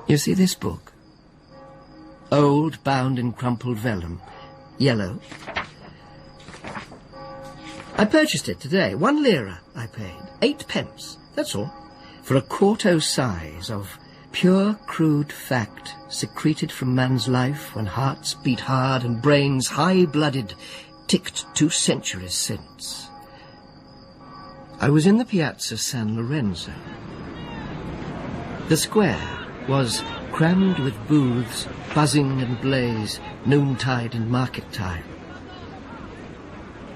You see this book? Old, bound in crumpled vellum. Yellow. I purchased it today. 1 lira I paid. 8 pence, that's all. For a quarto size of pure, crude fact secreted from man's life when hearts beat hard and brains high-blooded ticked 2 centuries since. I was in the Piazza San Lorenzo. The square was crammed with booths, buzzing and blaze, noontide and market time.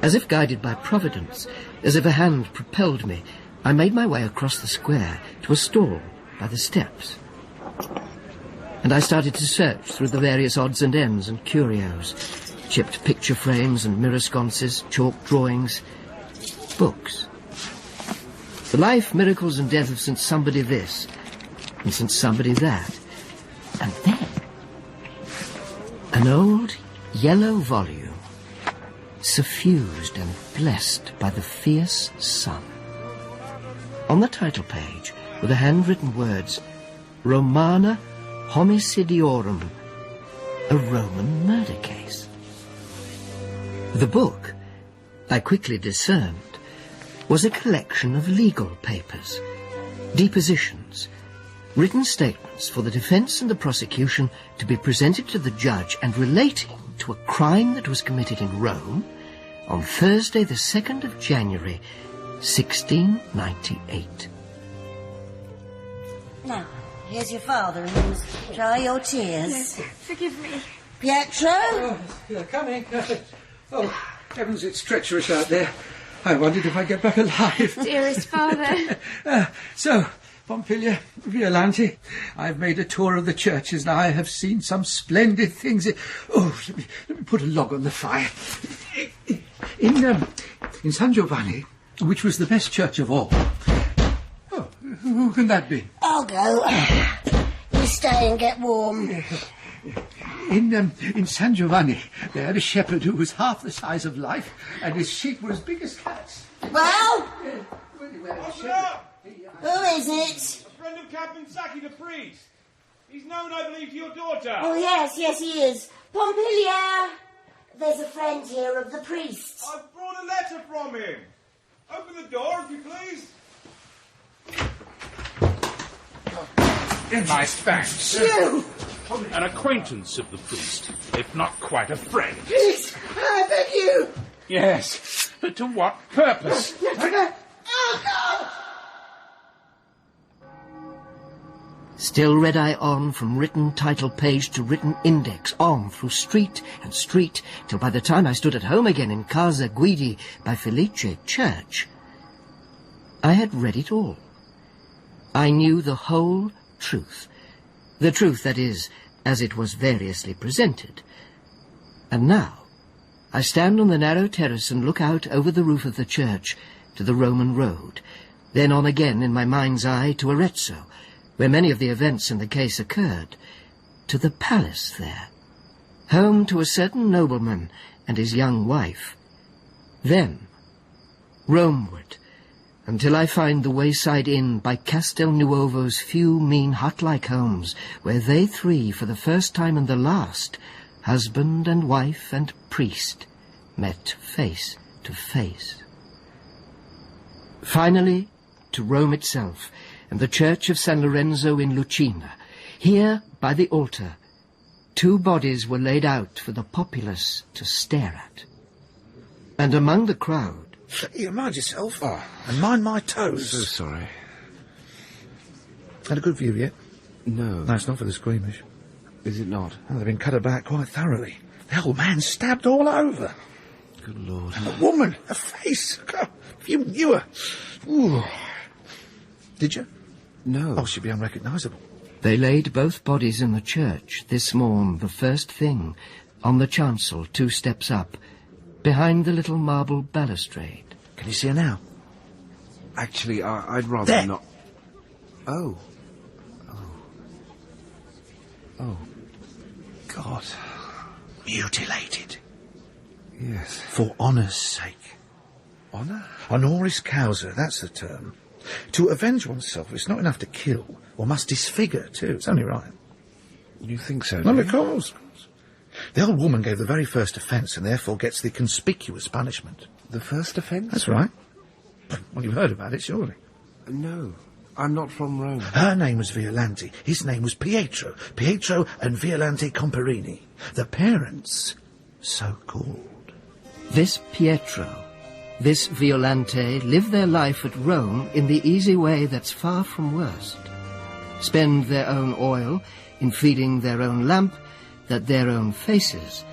As if guided by Providence, as if a hand propelled me, I made my way across the square to a stall by the steps. And I started to search through the various odds and ends and curios, chipped picture frames and mirror sconces, chalk drawings, books. The life, miracles and death of St. Somebody this, and St. Somebody that. And then, an old yellow volume, suffused and blessed by the fierce sun. On the title page were the handwritten words, Romana Homicidiorum, a Roman murder case. The book, I quickly discerned, was a collection of legal papers, depositions, written statements for the defence and the prosecution to be presented to the judge and relating to a crime that was committed in Rome on Thursday the 2nd of January, 1698. Now, here's your father, and you must dry your tears. Yes, forgive me. Pietro? Oh, yeah, coming. Oh, heavens, it's treacherous out there. I wondered if I'd get back alive. Dearest father. So, Pompilia, Violante, I've made a tour of the churches and I have seen some splendid things. Oh, let me put a log on the fire. In San Giovanni, which was the best church of all. Oh, who can that be? I'll go. You stay and get warm. In San Giovanni, they had a shepherd who was half the size of life, and his sheep were as big as cats. Well? Open up! Who is it? A friend of Caponsacchi, the priest. He's known, I believe, to your daughter. Oh, yes, he is. Pompilia! There's a friend here of the priest. I've brought a letter from him. Open the door, if you please. Nice thanks. You! An acquaintance of the priest, if not quite a friend. Please, I beg you! Yes, but to what purpose? Oh, God! Still read I on from written title page to written index, on through street and street, till by the time I stood at home again in Casa Guidi by Felice Church, I had read it all. I knew the whole truth. The truth, that is, as it was variously presented. And now I stand on the narrow terrace and look out over the roof of the church to the Roman road, then on again in my mind's eye to Arezzo, where many of the events in the case occurred, to the palace there, home to a certain nobleman and his young wife. Then Romeward, until I find the wayside inn by Castel Nuovo's few mean hut-like homes, where they three, for the first time and the last, husband and wife and priest, met face to face. Finally, to Rome itself, and the church of San Lorenzo in Lucina. Here, by the altar, 2 bodies were laid out for the populace to stare at. And among the crowd... You mind yourself. Oh. And mind my toes. So sorry. Had a good view yet? No. No, it's not for the squeamish. Is it not? Well, they've been cut about quite thoroughly. The old man stabbed all over. Good Lord. And the woman, her face. God, if you knew her. Ooh. Did you? No. Oh, she'd be unrecognisable. They laid both bodies in the church this morn, the first thing, on the chancel 2 steps up, behind the little marble balustrade. Can you see her now? Actually, I'd rather there. not... Oh. God. Mutilated. Yes. For honour's sake. Honour? Honoris causa, that's the term. To avenge oneself, it's not enough to kill. One must disfigure, too. It's only right. You think so, Well, do of you? course. The old woman gave the very first offence and therefore gets the conspicuous punishment. The first offence? That's right. Well, you've heard about it, surely. No, I'm not from Rome. Her name was Violante. His name was Pietro. Pietro and Violante Comparini. The parents, so called. This Pietro, this Violante, live their life at Rome in the easy way that's far from worst. Spend their own oil in feeding their own lamp, that their own faces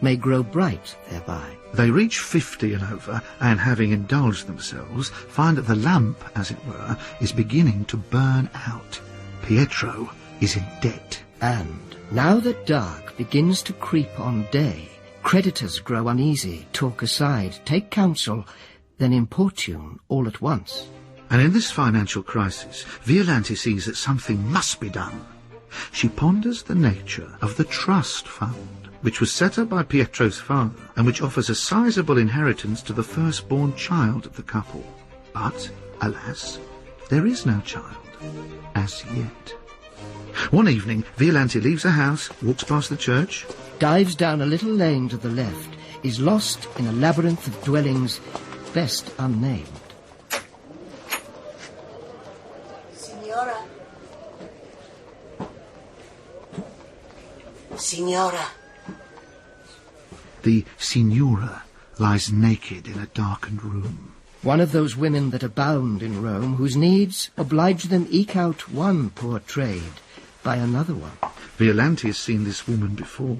may grow bright thereby. They reach 50 and over, and having indulged themselves, find that the lamp, as it were, is beginning to burn out. Pietro is in debt. And now that dark begins to creep on day, creditors grow uneasy, talk aside, take counsel, then importune all at once. And in this financial crisis, Violante sees that something must be done. She ponders the nature of the trust fund, which was set up by Pietro's father, and which offers a sizable inheritance to the firstborn child of the couple. But, alas, there is no child, as yet. One evening, Violante leaves the house, walks past the church, Dives down a little lane to the left, is lost in a labyrinth of dwellings best unnamed. Signora. Signora. The Signora lies naked in a darkened room. One of those women that abound in Rome, whose needs oblige them eke out one poor trade by another one. Violante has seen this woman before,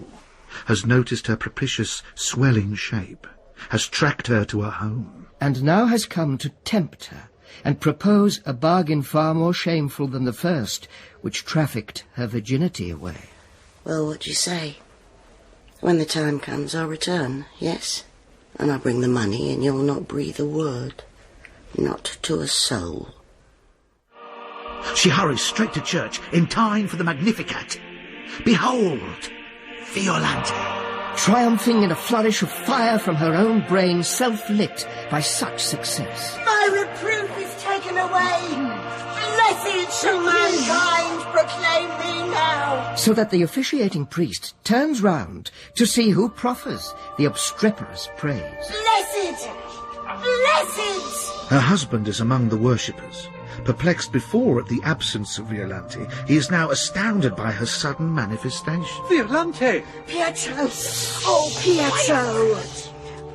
has noticed her propitious swelling shape, has tracked her to her home. And now has come to tempt her, and propose a bargain far more shameful than the first, which trafficked her virginity away. Well, what do you say? When the time comes, I'll return, yes? And I'll bring the money, and you'll not breathe a word. Not to a soul. She hurries straight to church, in time for the Magnificat. Behold, Violante. Triumphing in a flourish of fire from her own brain, self-lit by such success. My reproof is taken away. Blessed shall mankind proclaim me now. So that the officiating priest turns round to see who proffers the obstreperous praise. Blessed! Blessed! Her husband is among the worshippers. Perplexed before at the absence of Violante, he is now astounded by her sudden manifestation. Violante! Pietro! Oh, Pietro!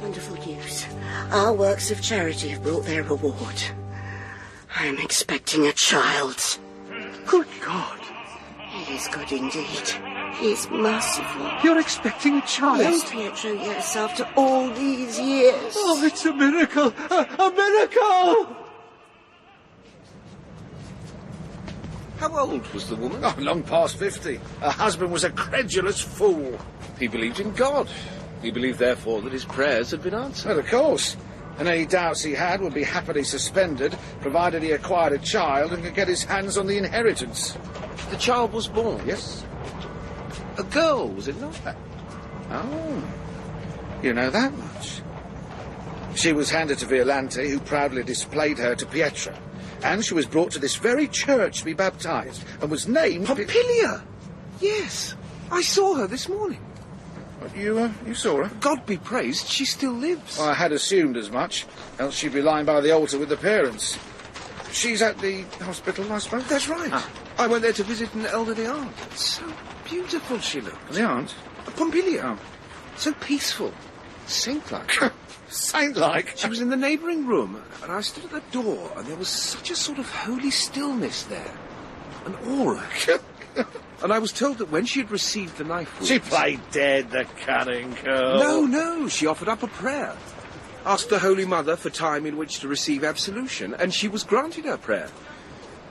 Wonderful news. Our works of charity have brought their reward. I am expecting a child. Good God! He is good indeed. He is merciful. You're expecting a child? Yes, Pietro, yes, after all these years. Oh, it's a miracle! A miracle! How old was the woman? Oh, long past 50. Her husband was a credulous fool. He believed in God. He believed, therefore, that his prayers had been answered. Well, of course. And any doubts he had would be happily suspended, provided he acquired a child and could get his hands on the inheritance. The child was born? Yes. A girl, was it not? Oh, you know that much. She was handed to Violante, who proudly displayed her to Pietro. And she was brought to this very church to be baptised, and was named... Pompilia! Yes, I saw her this morning. What, you saw her? God be praised, she still lives. I had assumed as much, else she'd be lying by the altar with the parents. She's at the hospital, I suppose? That's right. I went there to visit an elderly aunt. So beautiful she looked. The aunt? Pompilia. So peaceful. Saint-like. Saint-like? She was in the neighbouring room, and I stood at the door, and there was such a sort of holy stillness there. An aura. And I was told that when she had received the knife wounds... She played dead, the cunning girl. No, she offered up a prayer. Asked the Holy Mother for time in which to receive absolution, and she was granted her prayer.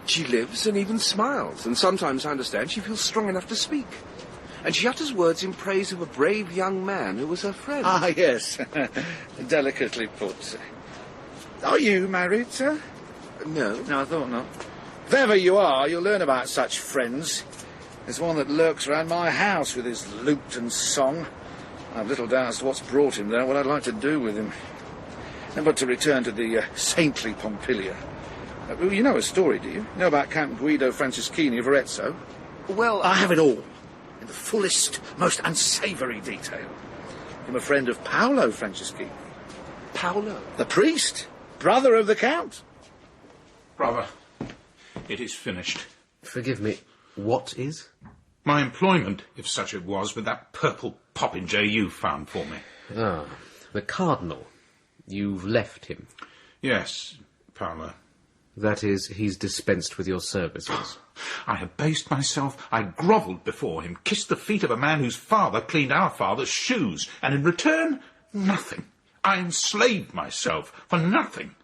She lives and even smiles, and sometimes, I understand, she feels strong enough to speak. And she utters words in praise of a brave young man who was her friend. Ah, yes. Delicately put. Are you married, sir? No. No, I thought not. If ever you are, you'll learn about such friends. There's one that lurks round my house with his lute and song. I've little doubt as to what's brought him there, what I'd like to do with him. But to return to the saintly Pompilia. You know a story, do you? You know about Count Guido Franceschini of Arezzo? Well, I have it all. in the fullest, most unsavoury detail. I'm a friend of Paolo Franceschini. Paolo? The priest, brother of the Count. Brother, it is finished. Forgive me, what is? My employment, if such it was, with that purple popinjay you found for me. Ah, the Cardinal. You've left him. Yes, Paolo. That is, he's dispensed with your services. I abased myself, I grovelled before him, kissed the feet of a man whose father cleaned our father's shoes, and in return, nothing. I enslaved myself for nothing.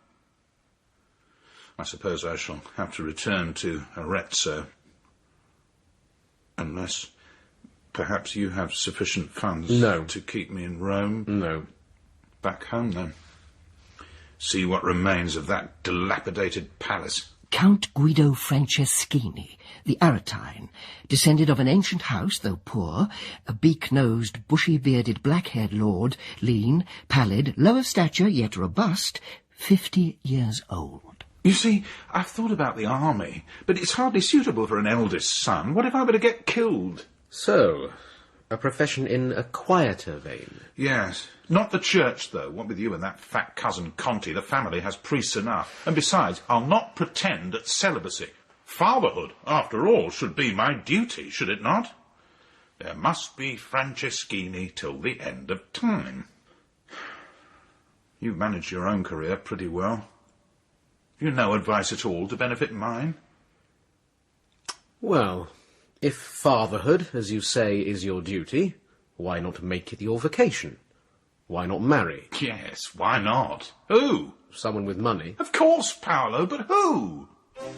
I suppose I shall have to return to Arezzo. Unless, perhaps you have sufficient funds to keep me in Rome? No. Back home, then. See what remains of that dilapidated palace. Count Guido Franceschini, the Aretine, descended of an ancient house, though poor, a beak-nosed, bushy-bearded, black-haired lord, lean, pallid, low of stature, yet robust, 50 years old. You see, I've thought about the army, but it's hardly suitable for an eldest son. What if I were to get killed? So, a profession in a quieter vein? Yes. Not the church, though. What with you and that fat cousin Conti, the family has priests enough. And besides, I'll not pretend at celibacy. Fatherhood, after all, should be my duty, should it not? There must be Franceschini till the end of time. You've managed your own career pretty well. You no advice at all to benefit mine? Well, if fatherhood, as you say, is your duty, why not make it your vocation? Why not marry? Yes, why not? Who? Someone with money. Of course, Paolo, but who?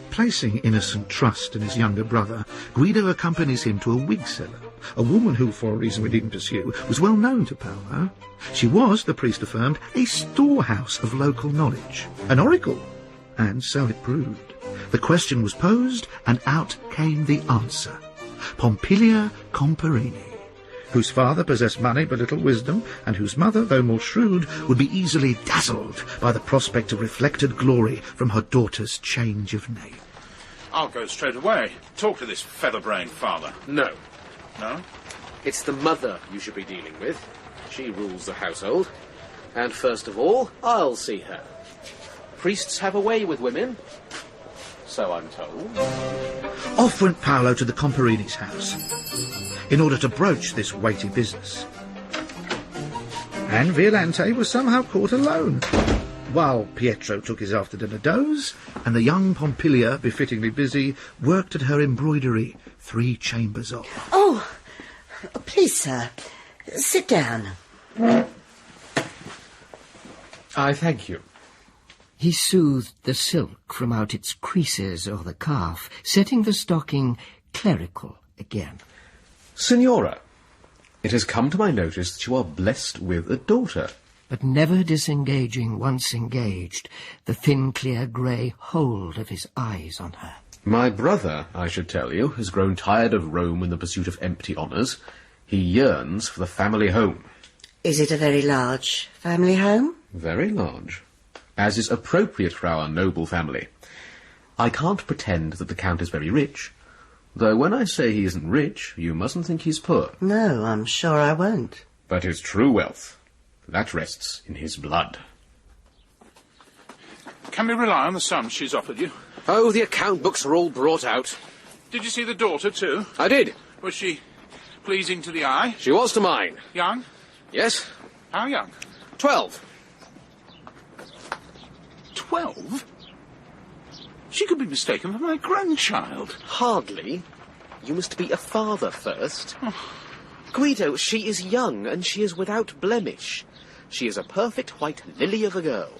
Placing innocent trust in his younger brother, Guido accompanies him to a wig seller, a woman who, for a reason we didn't pursue, was well known to Paolo. She was, the priest affirmed, a storehouse of local knowledge, an oracle, and so it proved. The question was posed, and out came the answer. Pompilia Comparini, whose father possessed money but little wisdom, and whose mother, though more shrewd, would be easily dazzled by the prospect of reflected glory from her daughter's change of name. I'll go straight away. Talk to this feather-brained father. No. No? It's the mother you should be dealing with. She rules the household. And first of all, I'll see her. Priests have a way with women. So I'm told. Off went Paolo to the Comparini's house in order to broach this weighty business. And Violante was somehow caught alone, while Pietro took his after-dinner doze, and the young Pompilia, befittingly busy, worked at her embroidery 3 chambers off. Oh, please, sir, sit down. I thank you. He soothed the silk from out its creases o'er the calf, setting the stocking clerical again. Signora, it has come to my notice that you are blessed with a daughter. But never disengaging once engaged, the thin, clear grey hold of his eyes on her. My brother, I should tell you, has grown tired of Rome and the pursuit of empty honours. He yearns for the family home. Is it a very large family home? Very large, as is appropriate for our noble family. I can't pretend that the Count is very rich, though when I say he isn't rich, you mustn't think he's poor. No, I'm sure I won't. But his true wealth, that rests in his blood. Can we rely on the sum she's offered you? Oh, the account books are all brought out. Did you see the daughter, too? I did. Was she pleasing to the eye? She was to mine. Young? Yes. How young? 12. 12? She could be mistaken for my grandchild. Hardly. You must be a father first. Guido, she is young, and she is without blemish. She is a perfect white lily of a girl,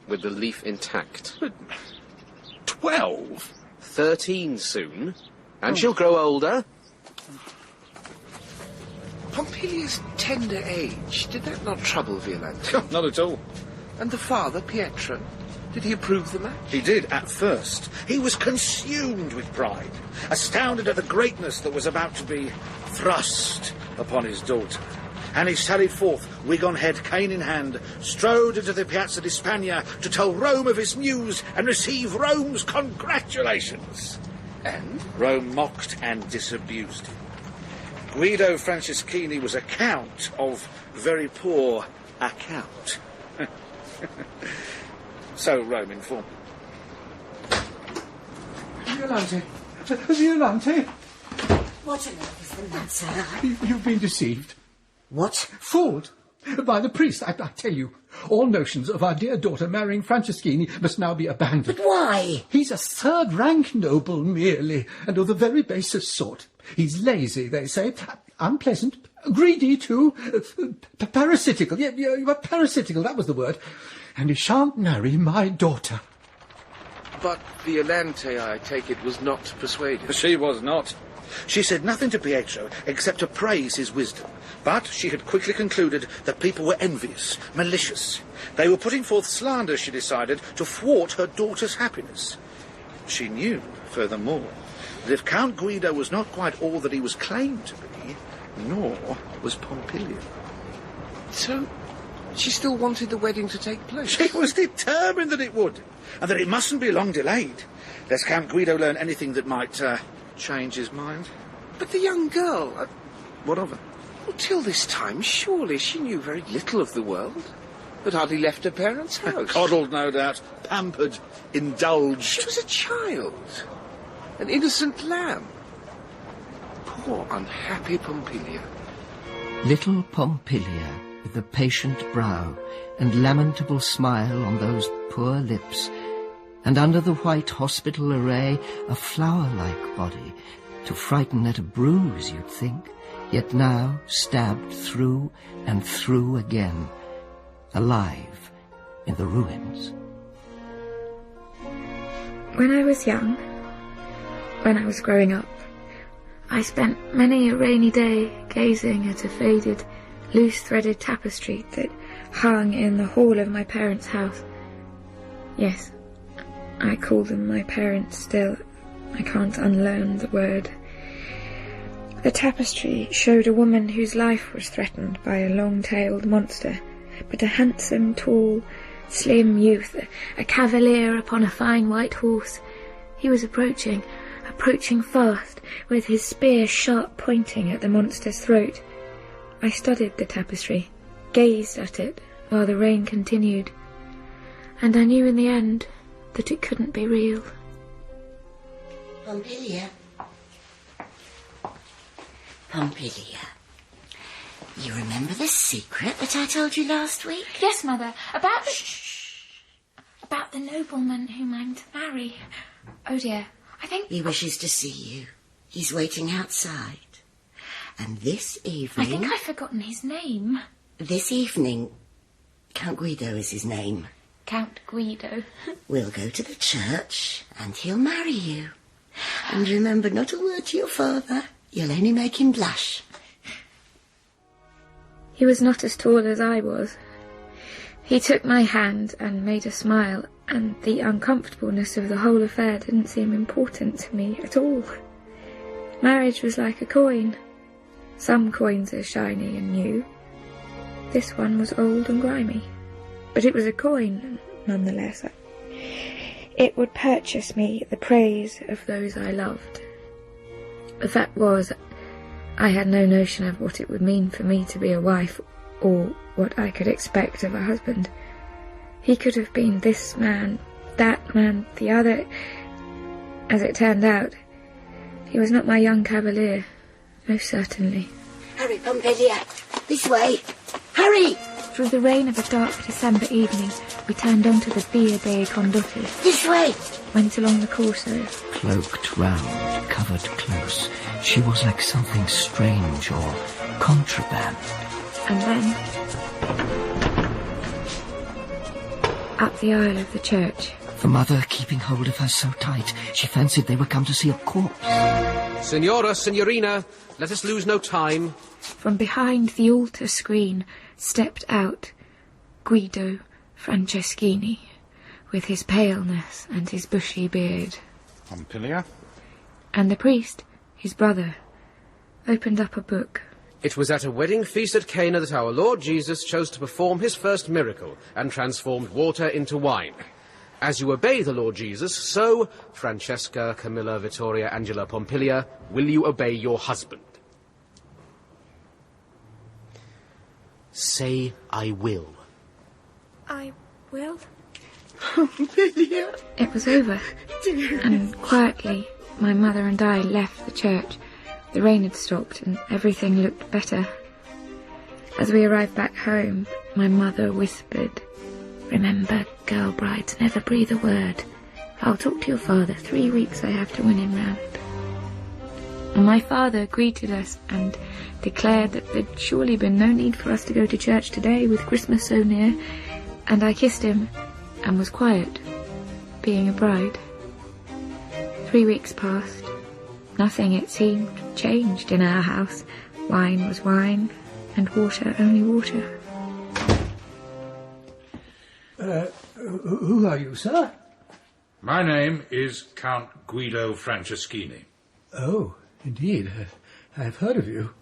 with the leaf intact. But 12? 13 soon, and she'll grow older. Pompilia's tender age, did that not trouble Violante? Not at all. And the father, Pietro, did he approve the match? He did at first. He was consumed with pride, astounded at the greatness that was about to be thrust upon his daughter. And he sallied forth, wig on head, cane in hand, strode into the Piazza di Spagna to tell Rome of his news and receive Rome's congratulations. And Rome mocked and disabused him. Guido Franceschini was a count of very poor account. So Rome informed me. Violante! Violante! What on earth is the matter? You've been deceived. What? Fooled by the priest. I tell you, all notions of our dear daughter marrying Franceschini must now be abandoned. But why? He's a third-rank noble merely, and of the very basest sort. He's lazy, they say, unpleasant, greedy too, parasitical. Yeah, parasitical, that was the word. And he shan't marry my daughter. But Violante, I take it, was not persuaded. She was not. She said nothing to Pietro except to praise his wisdom. But she had quickly concluded that people were envious, malicious. They were putting forth slander, she decided, to thwart her daughter's happiness. She knew, furthermore, that if Count Guido was not quite all that he was claimed to be, nor was Pompilia. So, she still wanted the wedding to take place? She was determined that it would, and that it mustn't be long delayed, lest Count Guido learn anything that might change his mind. But the young girl... What of her? Well, till this time, surely she knew very little of the world. Had hardly left her parents' house. Coddled, no doubt. Pampered. Indulged. She was a child. An innocent lamb. Poor, unhappy Pompilia. Little Pompilia, with the patient brow and lamentable smile on those poor lips, and under the white hospital array a flower-like body, to frighten at a bruise, you'd think, yet now stabbed through and through again, alive in the ruins. When I was young, when I was growing up, I spent many a rainy day gazing at a faded, loose-threaded tapestry that hung in the hall of my parents' house. Yes, I call them my parents still. I can't unlearn the word. The tapestry showed a woman whose life was threatened by a long-tailed monster, but a handsome, tall, slim youth, a cavalier upon a fine white horse. He was approaching fast, with his spear sharp pointing at the monster's throat. I studied the tapestry, gazed at it, while the rain continued, and I knew in the end that it couldn't be real. Pompilia. Pompilia. You remember the secret that I told you last week? Yes, Mother. About the nobleman whom I'm to marry. Oh, dear. I think... He wishes to see you. He's waiting outside. And this evening... I think I've forgotten his name. This evening... Count Guido is his name. Count Guido. We'll go to the church and he'll marry you. And remember not a word to your father. You'll only make him blush. He was not as tall as I was. He took my hand and made a smile, and the uncomfortableness of the whole affair didn't seem important to me at all. Marriage was like a coin. Some coins are shiny and new. This one was old and grimy. But it was a coin, nonetheless. It would purchase me the praise of those I loved. The fact was, I had no notion of what it would mean for me to be a wife, or what I could expect of a husband. He could have been this man, that man, the other. As it turned out, he was not my young cavalier, most certainly. Hurry, Pompilia. This way. Hurry! Through the rain of a dark December evening, we turned onto the Via dei Condotti. This way! Went along the Corso. Cloaked round, covered close, she was like something strange or contraband. And then... up the aisle of the church. The mother keeping hold of her so tight, she fancied they were come to see a corpse. Signora, Signorina, let us lose no time. From behind the altar screen stepped out Guido Franceschini, with his paleness and his bushy beard. Pompilia? And the priest, his brother, opened up a book. It was at a wedding feast at Cana that our Lord Jesus chose to perform his first miracle and transformed water into wine. As you obey the Lord Jesus, so, Francesca, Camilla, Vittoria, Angela, Pompilia, will you obey your husband. Say, I will. I will. Pompilia. It was over, and quietly my mother and I left the church. The rain had stopped and everything looked better. As we arrived back home, my mother whispered, "Remember, girl brides never breathe a word. I'll talk to your father. 3 weeks I have to win him round." And my father greeted us and declared that there'd surely been no need for us to go to church today with Christmas so near, and I kissed him and was quiet, being a bride. 3 weeks passed. Nothing, it seemed, changed in our house. Wine was wine, and water only water. Who are you, sir? My name is Count Guido Franceschini. Oh, indeed. I've heard of you.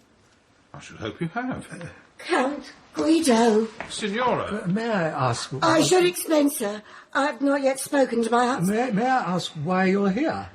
I should hope you have. Count Guido. Signora. May I ask... I should explain, sir. I've not yet spoken to my husband. May I ask why you're here?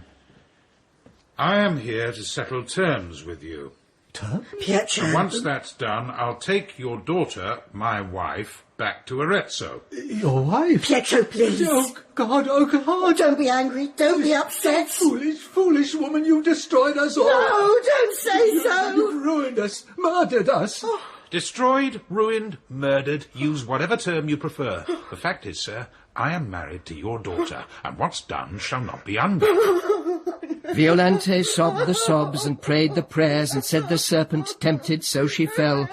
I am here to settle terms with you. Terms? Pietro. And once that's done, I'll take your daughter, my wife, back to Arezzo. Your wife? Pietro, please. Oh, God, oh, God. Don't be angry. Don't be upset. Foolish, foolish woman, you've destroyed us all. No, don't say so. You've ruined us, murdered us. Oh. Destroyed, ruined, murdered, use whatever term you prefer. The fact is, sir, I am married to your daughter, and what's done shall not be undone. Violante sobbed the sobs and prayed the prayers and said the serpent tempted, so she fell,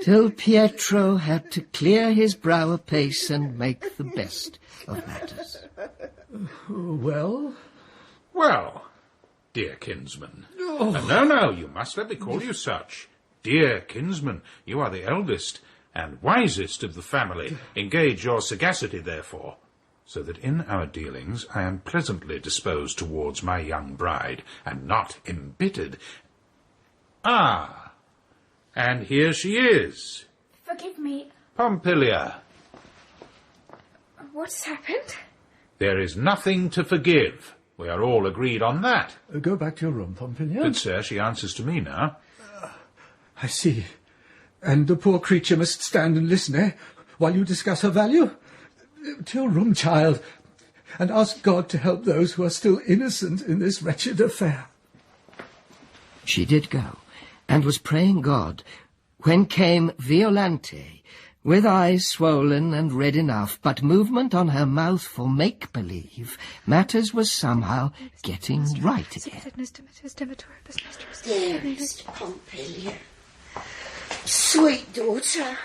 till Pietro had to clear his brow apace and make the best of matters. Well? Well, dear kinsman. No, you must let me call you such. Dear kinsman, you are the eldest and wisest of the family. Engage your sagacity, therefore, so that in our dealings I am pleasantly disposed towards my young bride, and not embittered. Ah, and here she is. Forgive me. Pompilia. What's happened? There is nothing to forgive. We are all agreed on that. Go back to your room, Pompilia. Good sir, she answers to me now. I see. And the poor creature must stand and listen, eh? While you discuss her value? To your room, child, and ask God to help those who are still innocent in this wretched affair. She did go, and was praying God, when came Violante, with eyes swollen and red enough, but movement on her mouth for make-believe, matters was somehow getting right again. Dearest Pompilia, sweet daughter,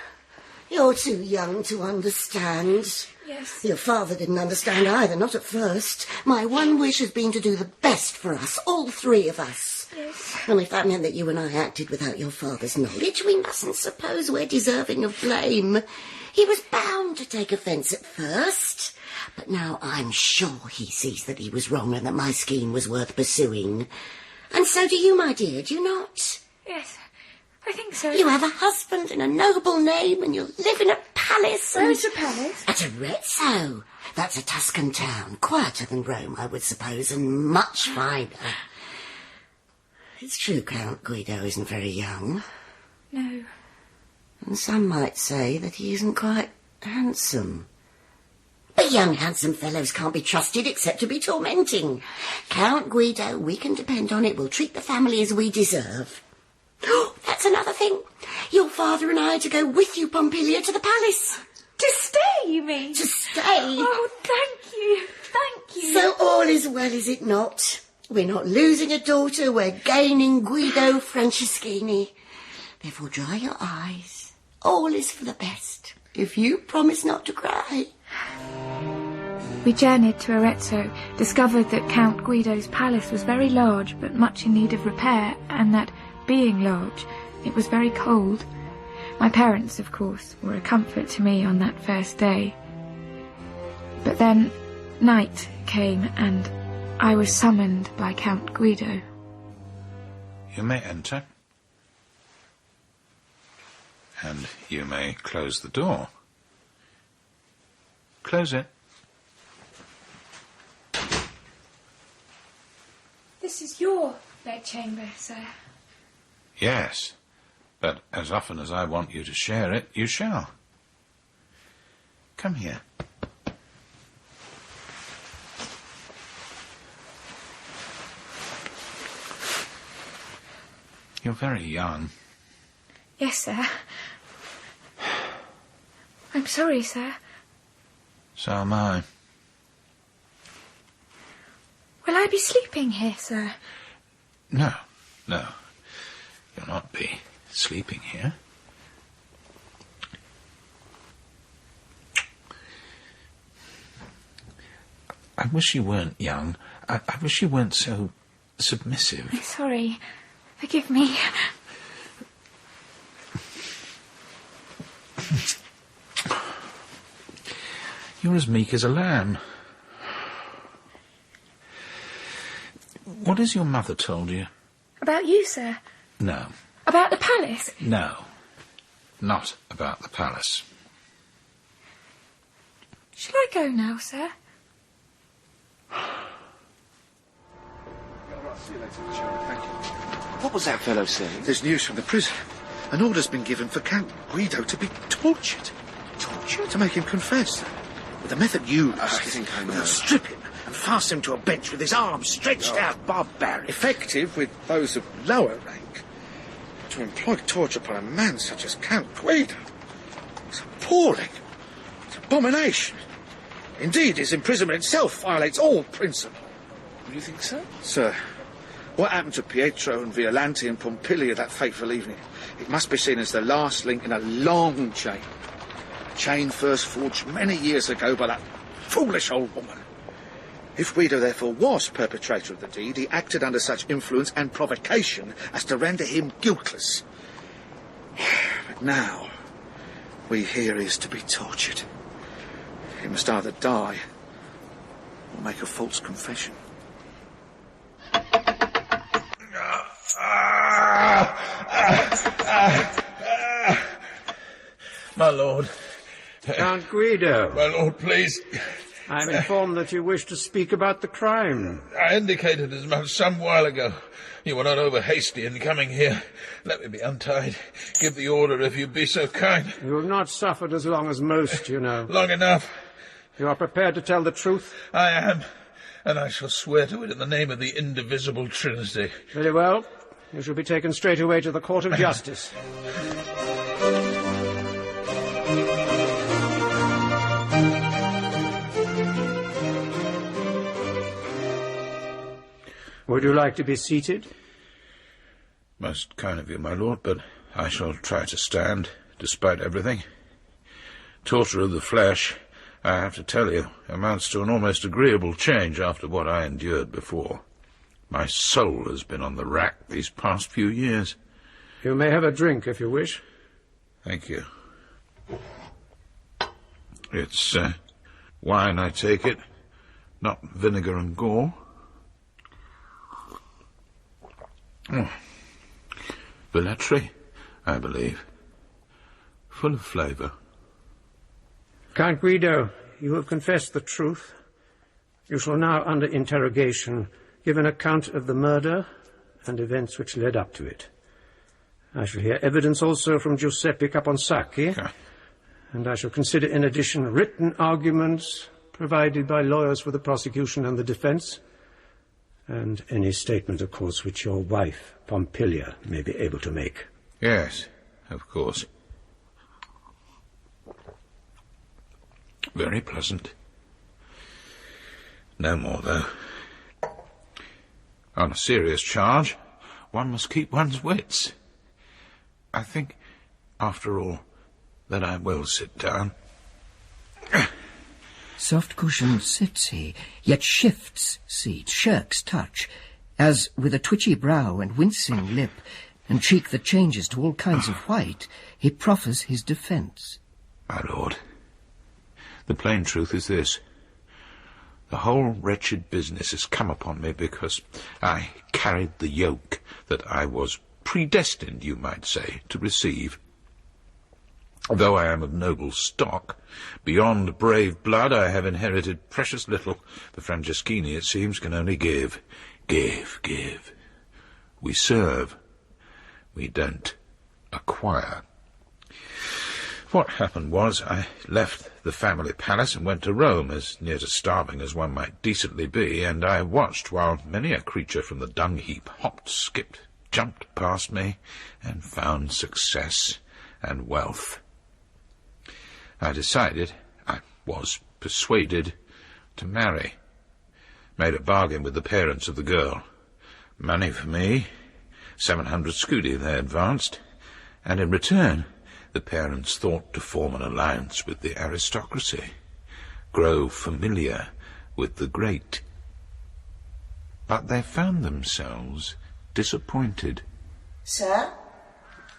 you're too young to understand. Yes. Your father didn't understand either, not at first. My one wish has been to do the best for us, all three of us. Yes. And if that meant that you and I acted without your father's knowledge, we mustn't suppose we're deserving of blame. He was bound to take offence at first, but now I'm sure he sees that he was wrong and that my scheme was worth pursuing. And so do you, my dear, do you not? Yes, I think so. You have a husband and a noble name, and you live in a palace. Where's the palace? At Arezzo. That's a Tuscan town, quieter than Rome, I would suppose, and much finer. It's true Count Guido isn't very young. No. And some might say that he isn't quite handsome. But young handsome fellows can't be trusted except to be tormenting. Count Guido, we can depend on it, will treat the family as we deserve. Oh, that's another thing. Your father and I are to go with you, Pompilia, to the palace. To stay, you mean? To stay. Oh, thank you. Thank you. So all is well, is it not? We're not losing a daughter, we're gaining Guido Franceschini. Therefore dry your eyes. All is for the best, if you promise not to cry. We journeyed to Arezzo, discovered that Count Guido's palace was very large but much in need of repair, and that, being large, it was very cold. My parents, of course, were a comfort to me on that first day. But then night came and I was summoned by Count Guido. You may enter. And you may close the door. Close it. This is your bedchamber, sir. Yes, But as often as I want you to share it, you shall. Come here. You're very young. Yes, sir. I'm sorry, sir. So am I. Will I be sleeping here, sir? No. You'll not be sleeping here. I wish you weren't young. I wish you weren't so submissive. I'm sorry. Forgive me. You're as meek as a lamb. What has your mother told you? About you, sir? No. About the palace? No. Not about the palace. Shall I go now, sir? What was that fellow saying? There's news from the prison. An order's been given for Count Guido to be tortured. Tortured? To make him confess. With the method used. I think I know. We'll strip him and fasten him to a bench with his arms stretched out. Barbaric. Effective with those of lower rank. To employ torture upon a man such as Count Guido. It's appalling. It's abomination. Indeed, his imprisonment itself violates all principle. You think so? Sir, what happened to Pietro and Violante and Pompilia that fateful evening? It must be seen as the last link in a long chain. A chain first forged many years ago by that foolish old woman. If Guido therefore was perpetrator of the deed, he acted under such influence and provocation as to render him guiltless. But now, we hear he is to be tortured. He must either die or make a false confession. My lord. Count Guido. My lord, please. I'm informed that you wish to speak about the crime. I indicated as much some while ago. You were not over hasty in coming here. Let me be untied. Give the order if you'd be so kind. You have not suffered as long as most, you know. Long enough. You are prepared to tell the truth? I am. And I shall swear to it in the name of the indivisible Trinity. Very well. You shall be taken straight away to the Court of Justice. Would you like to be seated? Most kind of you, my lord, but I shall try to stand, despite everything. Torture of the flesh, I have to tell you, amounts to an almost agreeable change after what I endured before. My soul has been on the rack these past few years. You may have a drink if you wish. Thank you. It's wine, I take it, not vinegar and gore. Violante, I believe. Full of flavour. Count Guido, you have confessed the truth. You shall now, under interrogation, give an account of the murder and events which led up to it. I shall hear evidence also from Giuseppe Caponsacchi, and I shall consider in addition written arguments provided by lawyers for the prosecution and the defence, and any statement, of course, which your wife, Pompilia, may be able to make. Yes, of course. Very pleasant. No more, though. On a serious charge, one must keep one's wits. I think, after all, that I will sit down. Soft-cushioned sits he, yet shifts seat, shirks touch, as with a twitchy brow and wincing lip, and cheek that changes to all kinds of white, he proffers his defence. My lord, the plain truth is this. The whole wretched business has come upon me because I carried the yoke that I was predestined, you might say, to receive. Though I am of noble stock, beyond brave blood I have inherited precious little. The Franceschini, it seems, can only give. Give. We serve. We don't acquire. What happened was I left the family palace and went to Rome, as near to starving as one might decently be, and I watched while many a creature from the dung-heap hopped, skipped, jumped past me, and found success and wealth. I decided, I was persuaded, to marry. Made a bargain with the parents of the girl. Money for me, 700 scudi they advanced, and in return the parents thought to form an alliance with the aristocracy, grow familiar with the great. But they found themselves disappointed. Sir?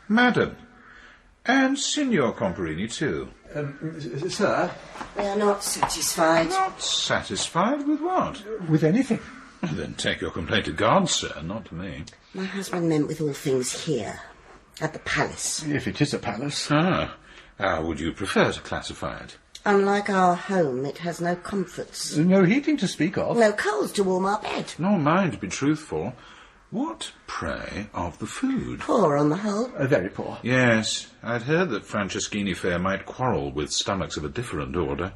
Madam, and Signor Comparini too. Sir? We are not satisfied. Not satisfied with what? With anything. Well, then take your complaint to God, sir, not to me. My husband meant with all things here, at the palace. If it is a palace. Ah, how would you prefer to classify it? Unlike our home, it has no comforts. No heating to speak of. No coals to warm our bed. Nor mine, to be truthful. What, pray, of the food? Poor on the whole. Very poor. Yes, I'd heard that Franceschini fare might quarrel with stomachs of a different order.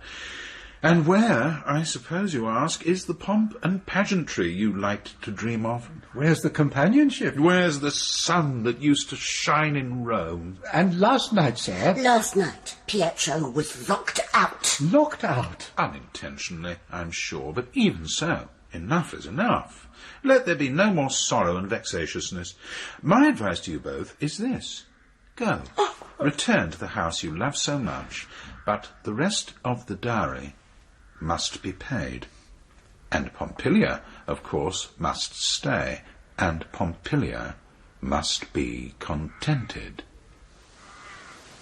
And where, I suppose you ask, is the pomp and pageantry you liked to dream of? Where's the companionship? Where's the sun that used to shine in Rome? And last night, sir? Last night, Pietro was locked out. Locked out? Unintentionally, I'm sure, but even so, enough is enough. Let there be no more sorrow and vexatiousness. My advice to you both is this. Go. Return to the house you love so much, but the rest of the dowry must be paid. And Pompilia, of course, must stay, and Pompilia must be contented.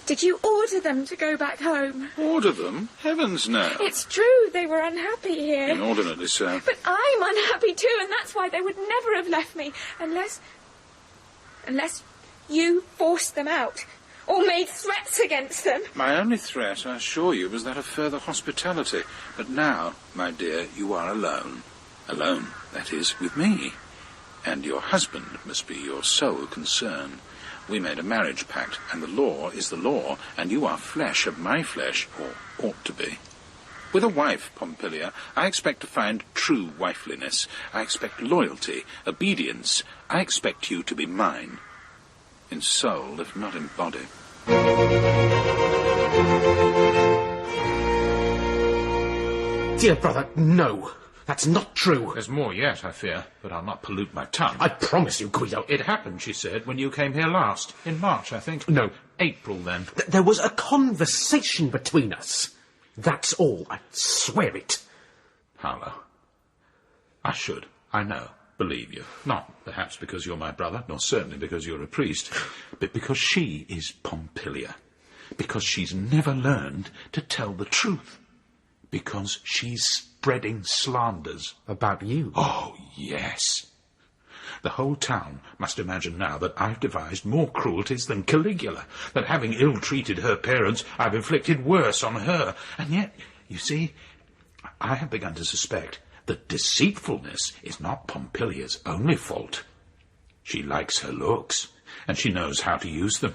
Did you order them to go back home? Order them? Heavens, no. It's true, they were unhappy here. Inordinately so. But I'm unhappy too, and that's why they would never have left me, unless you forced them out, or made threats against them. My only threat, I assure you, was that of further hospitality. But now, my dear, you are alone. Alone, that is, with me. And your husband must be your sole concern. We made a marriage pact, and the law is the law, and you are flesh of my flesh, or ought to be. With a wife, Pompilia, I expect to find true wifeliness. I expect loyalty, obedience. I expect you to be mine. In soul, if not in body. Dear brother, no. That's not true. There's more yet, I fear, but I'll not pollute my tongue. I promise you, Guido. It happened, she said, when you came here last. In March, I think. No. April, then. There was a conversation between us. That's all. I swear it. Paolo, I should, I know, believe you. Not perhaps because you're my brother, nor certainly because you're a priest, but because she is Pompilia. Because she's never learned to tell the truth. Because she's spreading slanders. About you? Oh, yes. The whole town must imagine now that I've devised more cruelties than Caligula, that having ill-treated her parents, I've inflicted worse on her. And yet, you see, I have begun to suspect that deceitfulness is not Pompilia's only fault. She likes her looks, and she knows how to use them.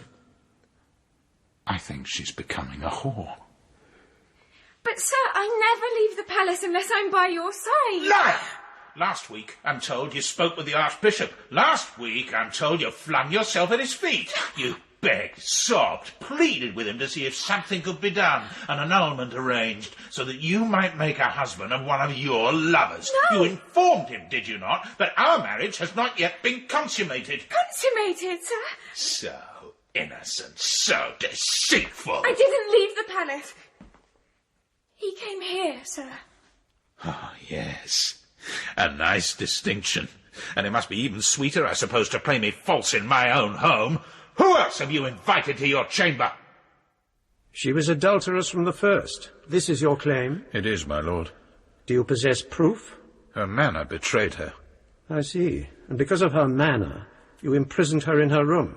I think she's becoming a whore. But, sir, I never leave the palace unless I'm by your side. Liar! Last week, I'm told you spoke with the Archbishop. Last week, I'm told you flung yourself at his feet. You begged, sobbed, pleaded with him to see if something could be done, and an annulment arranged, so that you might make a husband of one of your lovers. No! You informed him, did you not, that our marriage has not yet been consummated? Consummated, sir? So innocent, so deceitful. I didn't leave the palace. He came here, sir. Ah, yes. A nice distinction. And it must be even sweeter, I suppose, to play me false in my own home. Who else have you invited to your chamber? She was adulterous from the first. This is your claim? It is, my lord. Do you possess proof? Her manner betrayed her. I see. And because of her manner, you imprisoned her in her room.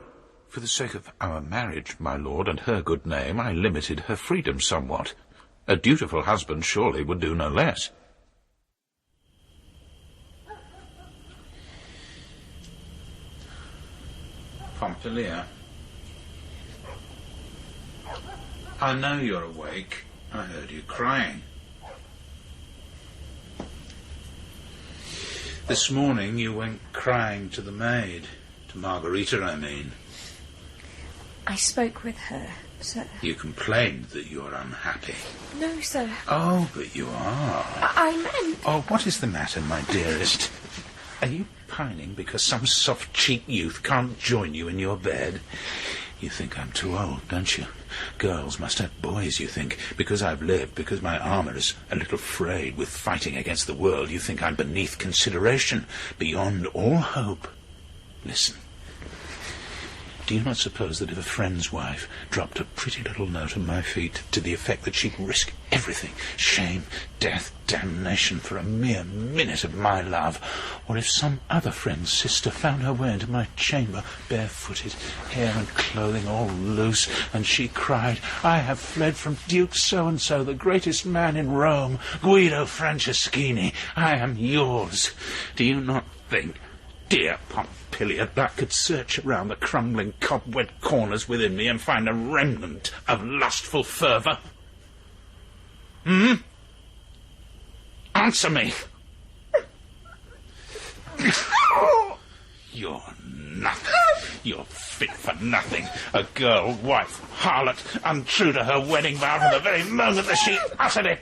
For the sake of our marriage, my lord, and her good name, I limited her freedom somewhat. A dutiful husband surely would do no less. Pompilia, I know you're awake. I heard you crying. This morning you went crying to the maid. To Margherita, I mean. I spoke with her, sir. You complained that you are unhappy. No, sir. Oh, but you are. I meant... Oh, what is the matter, my dearest? Are you pining because some soft-cheeked youth can't join you in your bed? You think I'm too old, don't you? Girls must have boys, you think. Because I've lived, because my armour is a little frayed with fighting against the world, you think I'm beneath consideration, beyond all hope. Listen. Do you not suppose that if a friend's wife dropped a pretty little note at my feet to the effect that she'd risk everything, shame, death, damnation, for a mere minute of my love, or if some other friend's sister found her way into my chamber, barefooted, hair and clothing all loose, and she cried, I have fled from Duke so-and-so, the greatest man in Rome, Guido Franceschini, I am yours. Do you not think, dear Pompilia, that could search around the crumbling cobweb corners within me and find a remnant of lustful fervour? Answer me. You're nothing. You're fit for nothing. A girl, wife, harlot, untrue to her wedding vow from the very moment that she uttered it.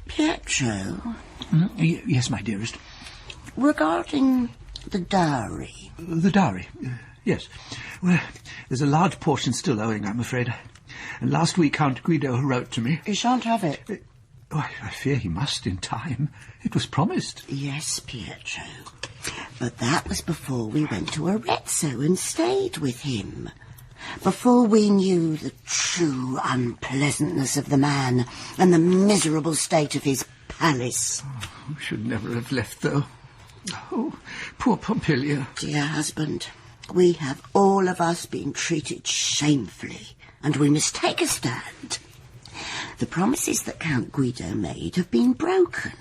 Pietro? Yes, my dearest. Regarding the dowry. The dowry? Yes. Well, there's a large portion still owing, I'm afraid. And last week Count Guido wrote to me. He shan't have it. I fear he must in time. It was promised. Yes, Pietro. But that was before we went to Arezzo and stayed with him. Before we knew the true unpleasantness of the man and the miserable state of his palace. Oh, we should never have left, though. Oh, poor Pompilia. Dear husband, we have all of us been treated shamefully, and we must take a stand. The promises that Count Guido made have been broken,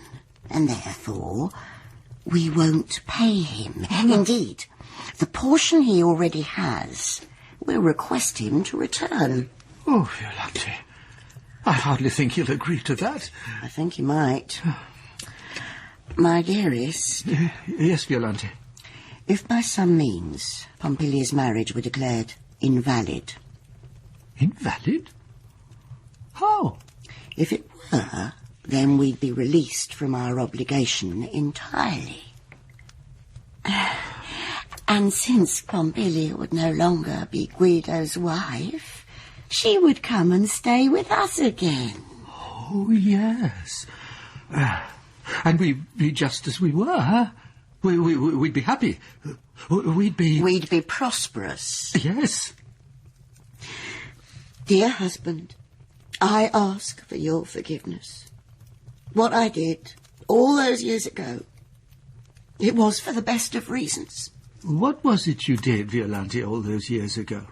and therefore we won't pay him. Indeed, the portion he already has, we'll request him to return. Oh, Violante, I hardly think he'll agree to that. I think he might. My dearest. Yes, Violante. If by some means Pompilia's marriage were declared invalid. Invalid? How? If it were, then we'd be released from our obligation entirely. And since Pompilia would no longer be Guido's wife, she would come and stay with us again. Oh, yes. And we'd be just as we were, huh? We'd be happy. We'd be prosperous. Yes. Dear husband, I ask for your forgiveness. What I did all those years ago, it was for the best of reasons. What was it you did, Violante, all those years ago?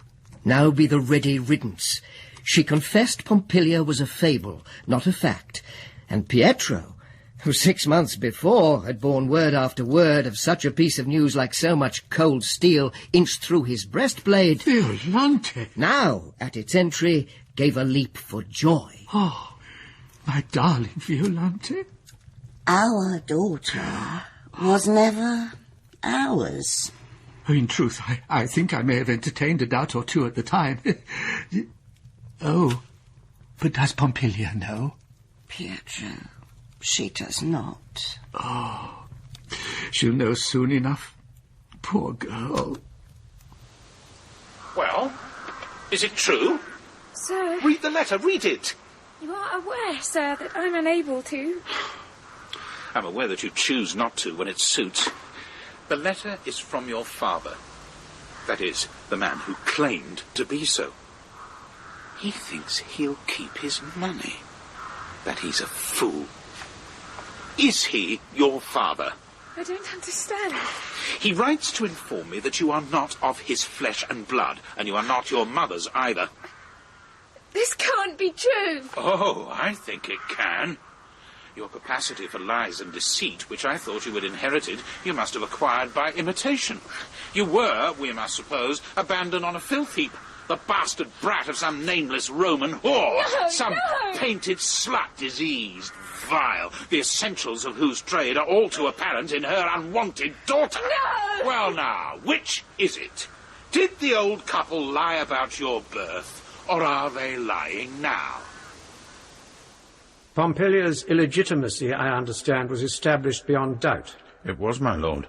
Now be the ready riddance. She confessed Pompilia was a fable, not a fact, and Pietro, who 6 months before had borne word after word of such a piece of news like so much cold steel inched through his breastplate, Violante, now, at its entry, gave a leap for joy. Oh, my darling Violante. Our daughter was never ours. In truth, I think I may have entertained a doubt or two at the time. Oh, but does Pompilia know? Pietro, she does not. Oh, she'll know soon enough. Poor girl. Well, is it true? Sir, Read the letter, read it. you are aware, sir, that I'm unable to. I'm aware that you choose not to when it suits. The letter is from your father. That is, the man who claimed to be so. He thinks he'll keep his money. That he's a fool. Is he your father? I don't understand. He writes to inform me that you are not of his flesh and blood, and you are not your mother's either. This can't be true. Oh, I think it can. Your capacity for lies and deceit, which I thought you had inherited, you must have acquired by imitation. You were, we must suppose, abandoned on a filth heap, the bastard brat of some nameless Roman whore, some painted slut, diseased, vile, the essentials of whose trade are all too apparent in her unwanted daughter. No! Well now, which is it? Did the old couple lie about your birth, or are they lying now? Pompilia's illegitimacy, I understand, was established beyond doubt. It was, my lord.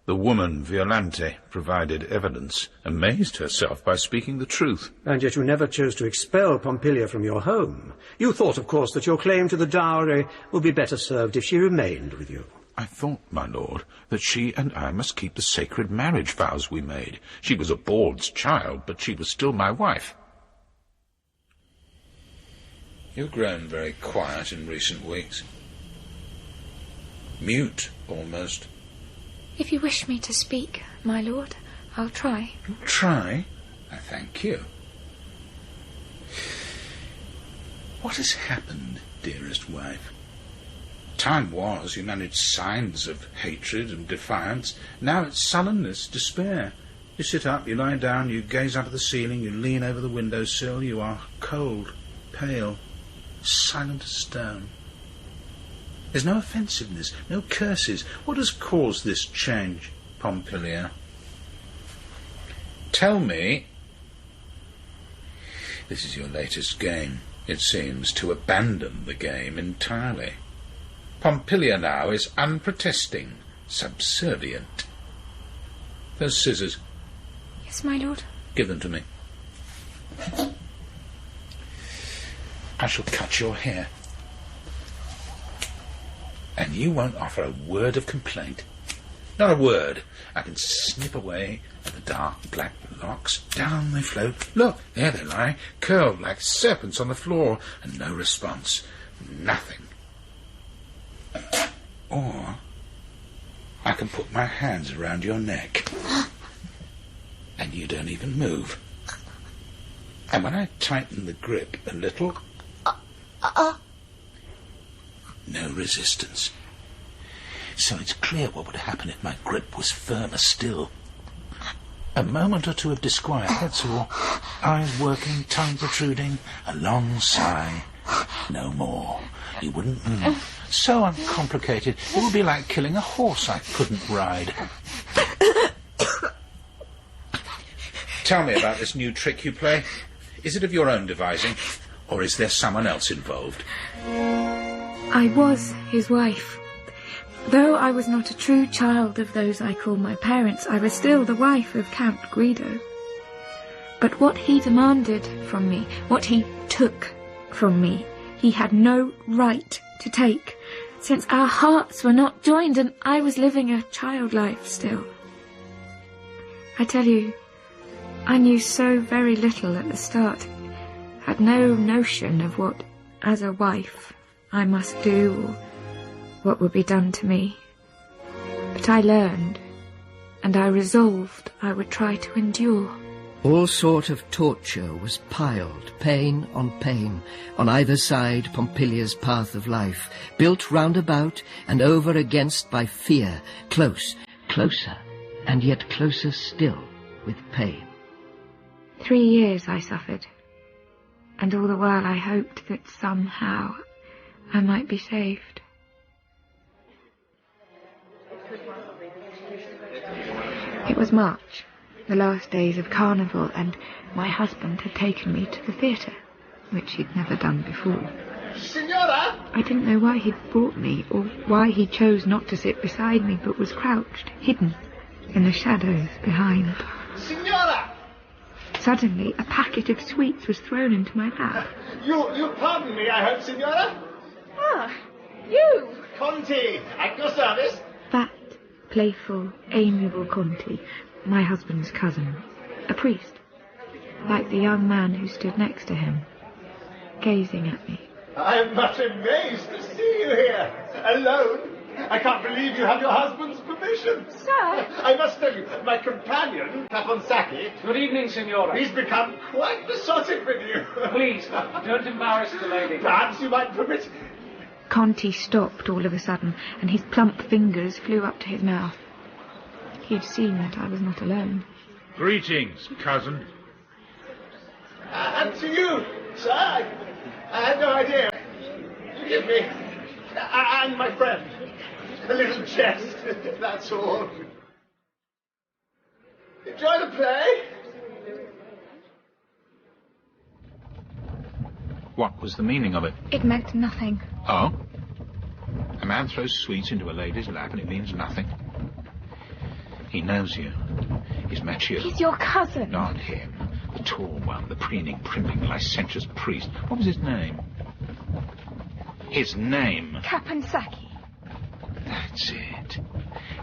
The woman, Violante, provided evidence, amazed herself by speaking the truth. And yet you never chose to expel Pompilia from your home. You thought, of course, that your claim to the dowry would be better served if she remained with you. I thought, my lord, that she and I must keep the sacred marriage vows we made. She was a bawd's child, but she was still my wife. You've grown very quiet in recent weeks. Mute, almost. If you wish me to speak, my lord, I'll try. Try? I thank you. What has happened, dearest wife? Time was you managed signs of hatred and defiance. Now it's sullenness, despair. You sit up, you lie down, you gaze up at the ceiling, you lean over the windowsill. You are cold, pale, silent as stone. There's no offensiveness, no curses. What has caused this change, Pompilia? Tell me. This is your latest game, it seems, to abandon the game entirely. Pompilia now is unprotesting, subservient. Those scissors. Yes, my lord. Give them to me. I shall cut your hair. And you won't offer a word of complaint. Not a word. I can snip away at the dark black locks. Down they float. Look, there they lie, curled like serpents on the floor, and no response. Nothing. Or I can put my hands around your neck, and you don't even move. And when I tighten the grip a little, no resistance. So it's clear what would happen if my grip was firmer still. A moment or two of disquiet, that's all. Eyes working, tongue protruding, a long sigh. No more. You wouldn't move. So uncomplicated, it would be like killing a horse I couldn't ride. Tell me about this new trick you play. Is it of your own devising, or is there someone else involved? I was his wife. Though I was not a true child of those I call my parents, I was still the wife of Count Guido. But what he demanded from me, what he took from me, he had no right to take, since our hearts were not joined and I was living a child life still. I tell you, I knew so very little at the start, had no notion of what, as a wife, I must do or what would be done to me. But I learned, and I resolved I would try to endure. All sort of torture was piled, pain on either side Pompilia's path of life, built round about and over against by fear, close, closer, and yet closer still with pain. 3 years I suffered, and all the while I hoped that somehow I might be saved. It was March, the last days of Carnival, and my husband had taken me to the theatre, which he'd never done before. Signora! I didn't know why he'd brought me, or why he chose not to sit beside me, but was crouched, hidden, in the shadows behind. Signora! Suddenly, a packet of sweets was thrown into my lap. You pardon me, I hope, Signora? Ah, you! Conti, at your service. Fat, playful, amiable Conti, my husband's cousin, a priest, like the young man who stood next to him, gazing at me. I'm much amazed to see you here, alone. I can't believe you have your husband's permission. Congratulations! Sir! I must tell you, my companion, Caponsacchi... Good evening, Signora. He's become quite besotted with you. Please, don't embarrass the lady. Perhaps you might permit... Conti stopped all of a sudden, and his plump fingers flew up to his mouth. He had seen that I was not alone. Greetings, cousin. And to you, sir, I had no idea. Forgive me. And my friend. A little jest, that's all. Enjoy the play. What was the meaning of it? It meant nothing. Oh? A man throws sweets into a lady's lap and it means nothing. He knows you. He's met you. He's your cousin. Not him. The tall one, the preening, primping, licentious priest. What was his name? His name? Caponsacchi. That's it.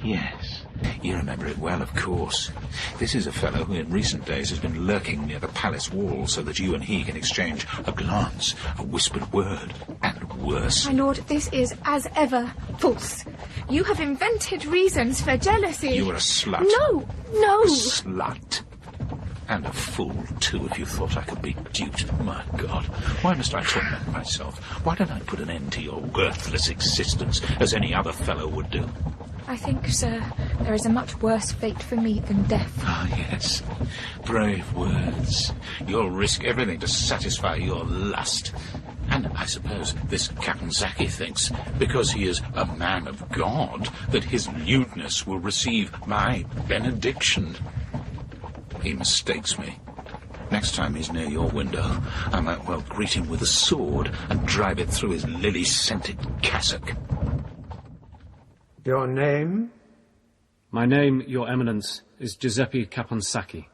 Yes. You remember it well, of course. This is a fellow who in recent days has been lurking near the palace wall so that you and he can exchange a glance, a whispered word, and worse. My lord, this is, as ever, false. You have invented reasons for jealousy. You are a slut. No, no. A slut. And a fool, too, if you thought I could be duped. My God, why must I torment myself? Why don't I put an end to your worthless existence, as any other fellow would do? I think, sir, there is a much worse fate for me than death. Ah, yes. Brave words. You'll risk everything to satisfy your lust. And I suppose this Caponsacchi thinks, because he is a man of God, that his lewdness will receive my benediction. He mistakes me. Next time he's near your window, I might well greet him with a sword and drive it through his lily-scented cassock. Your name? My name, Your Eminence, is Giuseppe Caponsacchi.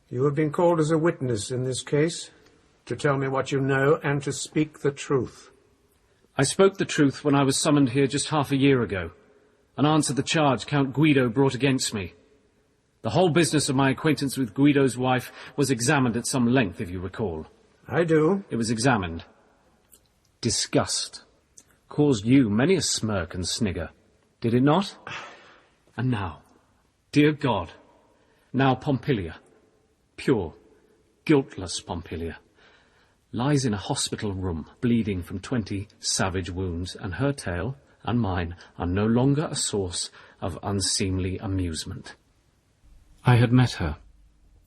You have been called as a witness in this case, to tell me what you know and to speak the truth. I spoke the truth when I was summoned here just half a year ago, and answered the charge Count Guido brought against me. The whole business of my acquaintance with Guido's wife was examined at some length, if you recall. I do. It was examined. Discussed. Caused you many a smirk and snigger. Did it not? And now, dear God, now Pompilia, pure, guiltless Pompilia, lies in a hospital room, bleeding from 20 savage wounds, and her tale and mine are no longer a source of unseemly amusement. I had met her,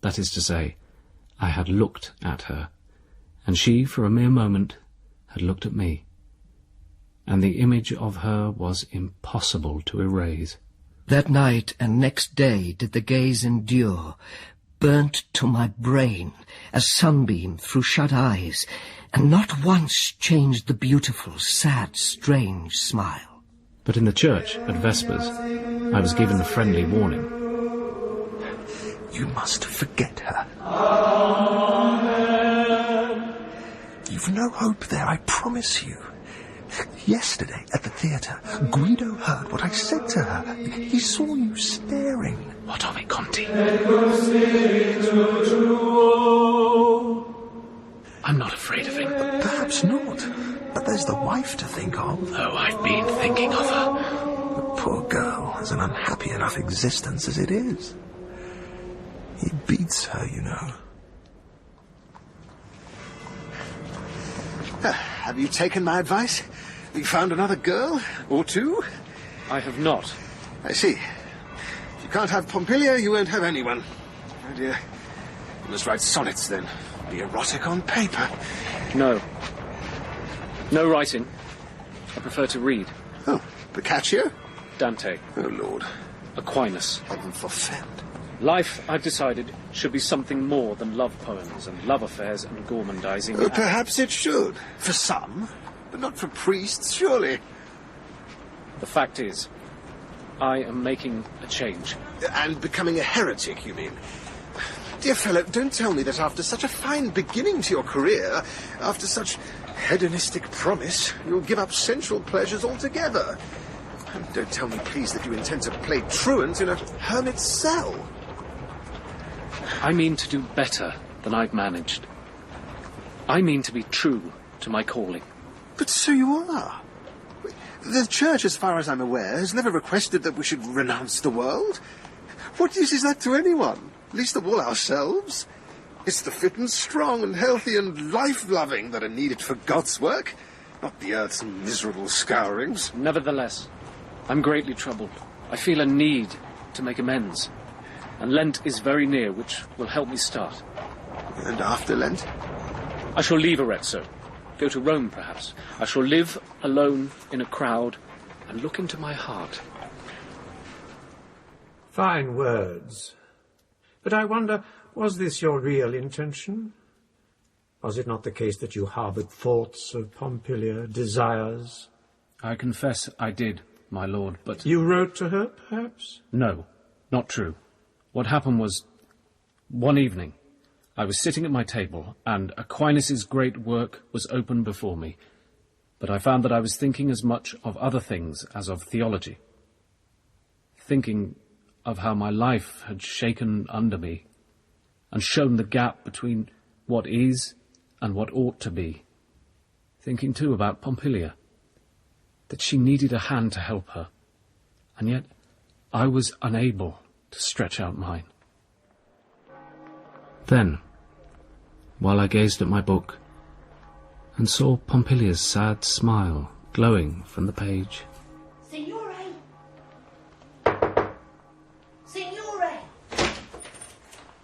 that is to say, I had looked at her, and she, for a mere moment, had looked at me, and the image of her was impossible to erase. That night and next day did the gaze endure, burnt to my brain, a sunbeam through shut eyes, and not once changed the beautiful, sad, strange smile. But in the church, at Vespers, I was given a friendly warning. You must forget her. You've no hope there, I promise you. Yesterday, at the theatre, Guido heard what I said to her. He saw you staring. What of it, Conti? I'm not afraid of him. Perhaps not. But there's the wife to think of. Oh, I've been thinking of her. The poor girl has an unhappy enough existence as it is. He beats her, you know. Have you taken my advice? You found another girl? Or two? I have not. I see. If you can't have Pompilia, you won't have anyone. Oh dear. You must write sonnets then. Be erotic on paper. No. No writing. I prefer to read. Oh, Boccaccio? Dante. Oh, Lord. Aquinas. Heaven forfend. Life, I've decided, should be something more than love poems and love affairs and gormandizing. Oh, perhaps it should. For some. But not for priests, surely. The fact is, I am making a change. And becoming a heretic, you mean? Dear fellow, don't tell me that after such a fine beginning to your career, after such hedonistic promise, you'll give up sensual pleasures altogether. And don't tell me, please, that you intend to play truant in a hermit's cell. I mean to do better than I've managed. I mean to be true to my calling. But so you are. The Church, as far as I'm aware, has never requested that we should renounce the world. What use is that to anyone? Least of all ourselves. It's the fit and strong and healthy and life-loving that are needed for God's work, not the earth's miserable scourings. Nevertheless, I'm greatly troubled. I feel a need to make amends. And Lent is very near, which will help me start. And after Lent? I shall leave Arezzo. Go to Rome, perhaps. I shall live alone in a crowd and look into my heart. Fine words. But I wonder, was this your real intention? Was it not the case that you harboured thoughts of Pompilia, desires? I confess I did, my lord, but... You wrote to her, perhaps? No, not true. What happened was, one evening, I was sitting at my table, and Aquinas' great work was open before me, but I found that I was thinking as much of other things as of theology, thinking of how my life had shaken under me, and shown the gap between what is and what ought to be, thinking too about Pompilia, that she needed a hand to help her, and yet I was unable to stretch out mine. Then, while I gazed at my book and saw Pompilia's sad smile glowing from the page. Signore! Signore!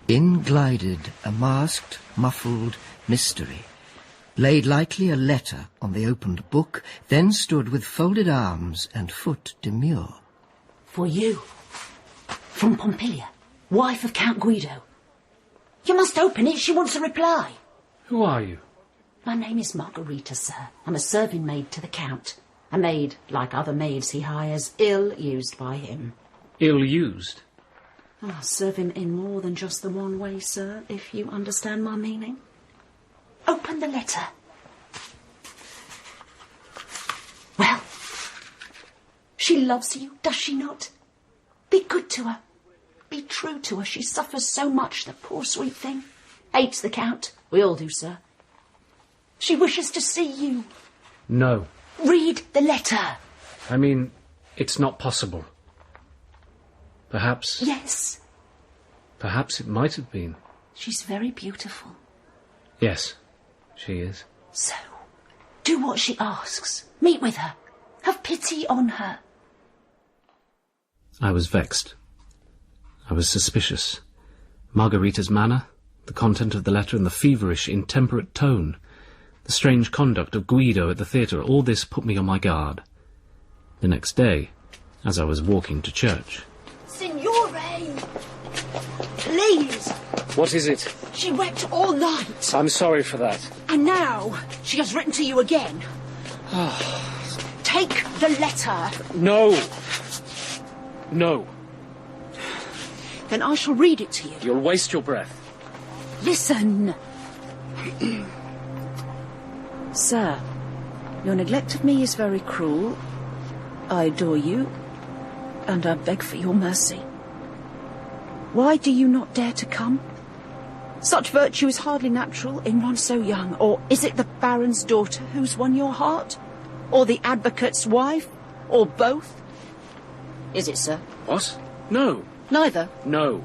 In glided a masked, muffled mystery, laid lightly a letter on the opened book, then stood with folded arms and foot demure. For you. From Pompilia, wife of Count Guido. You must open it, she wants a reply. Who are you? My name is Margherita, sir. I'm a serving maid to the Count. A maid, like other maids he hires, ill-used by him. Ill-used? I'll serve him in more than just the one way, sir, if you understand my meaning. Open the letter. Well, she loves you, does she not? Be good to her. Be true to her. She suffers so much, the poor sweet thing. Hates the Count. We all do, sir. She wishes to see you. No. Read the letter. I mean, it's not possible. Perhaps... Yes. Perhaps it might have been. She's very beautiful. Yes, she is. So, do what she asks. Meet with her. Have pity on her. I was vexed. I was suspicious. Margherita's manner, the content of the letter and the feverish, intemperate tone, the strange conduct of Guido at the theatre, all this put me on my guard. The next day, as I was walking to church... Signore! Please! What is it? She wept all night. I'm sorry for that. And now she has written to you again. Take the letter. No! No. Then I shall read it to you. You'll waste your breath. Listen. Sir, your neglect of me is very cruel. I adore you, and I beg for your mercy. Why do you not dare to come? Such virtue is hardly natural in one so young. Or is it the Baron's daughter who's won your heart? Or the advocate's wife? Or both? Is it, sir? What? No. Neither? No.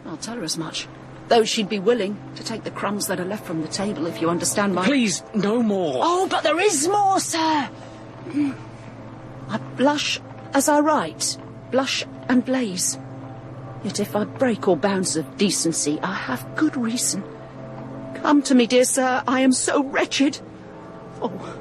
I'll tell her as much. Though she'd be willing to take the crumbs that are left from the table, if you understand my... Please, no more. Oh, but there is more, sir. I blush as I write. Blush and blaze. Yet if I break all bounds of decency, I have good reason. Come to me, dear sir. I am so wretched. Oh,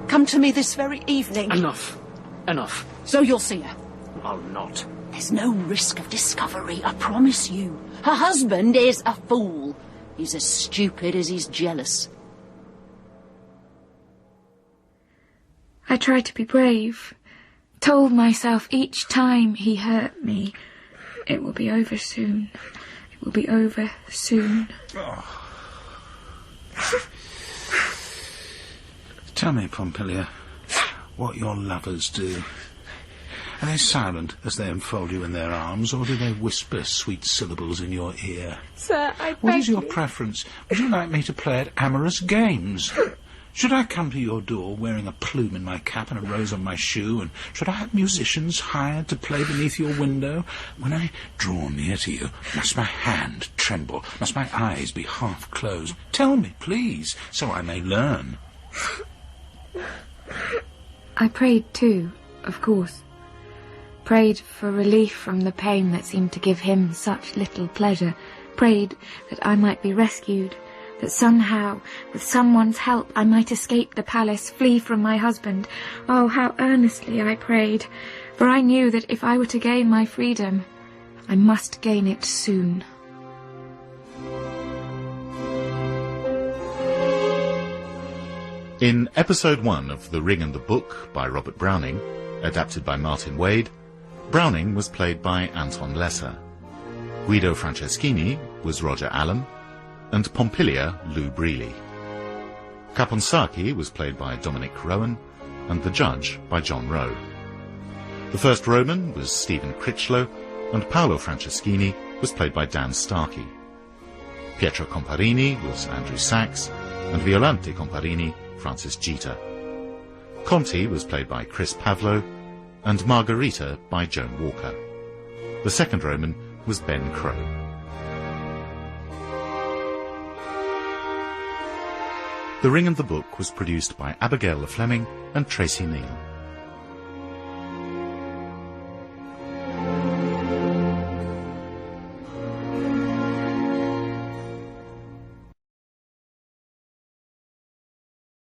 come to me this very evening. Enough. Enough. So you'll see her. I'll not. There's no risk of discovery, I promise you. Her husband is a fool. He's as stupid as he's jealous. I tried to be brave. Told myself each time he hurt me, it will be over soon. It will be over soon. Oh. Tell me, Pompilia, what your lovers do. Are they silent as they enfold you in their arms, or do they whisper sweet syllables in your ear? Sir, I beg What is your you. preference? Would you like me to play at amorous games? Should I come to your door wearing a plume in my cap and a rose on my shoe, and should I have musicians hired to play beneath your window? When I draw near to you, must my hand tremble? Must my eyes be half closed? Tell me, please, so I may learn. I prayed too, of course. Prayed for relief from the pain that seemed to give him such little pleasure. Prayed that I might be rescued, that somehow, with someone's help, I might escape the palace, flee from my husband. Oh, how earnestly I prayed, for I knew that if I were to gain my freedom, I must gain it soon. In Episode 1 of The Ring and the Book by Robert Browning, adapted by Martyn Wade, Browning was played by Anton Lesser. Guido Franceschini was Roger Allam, and Pompilia, Loo Brealey. Caponsacchi was played by Dominic Rowan, and the judge by John Rowe. The first Roman was Stephen Critchlow, and Paolo Franceschini was played by Dan Starkey. Pietro Comparini was Andrew Sachs, and Violante Comparini, Francis Jeater. Conti was played by Chris Pavlo, and Margherita by Joan Walker. The second Roman was Ben Crowe. The Ring and the Book was produced by Abigail Fleming and Tracy Neal.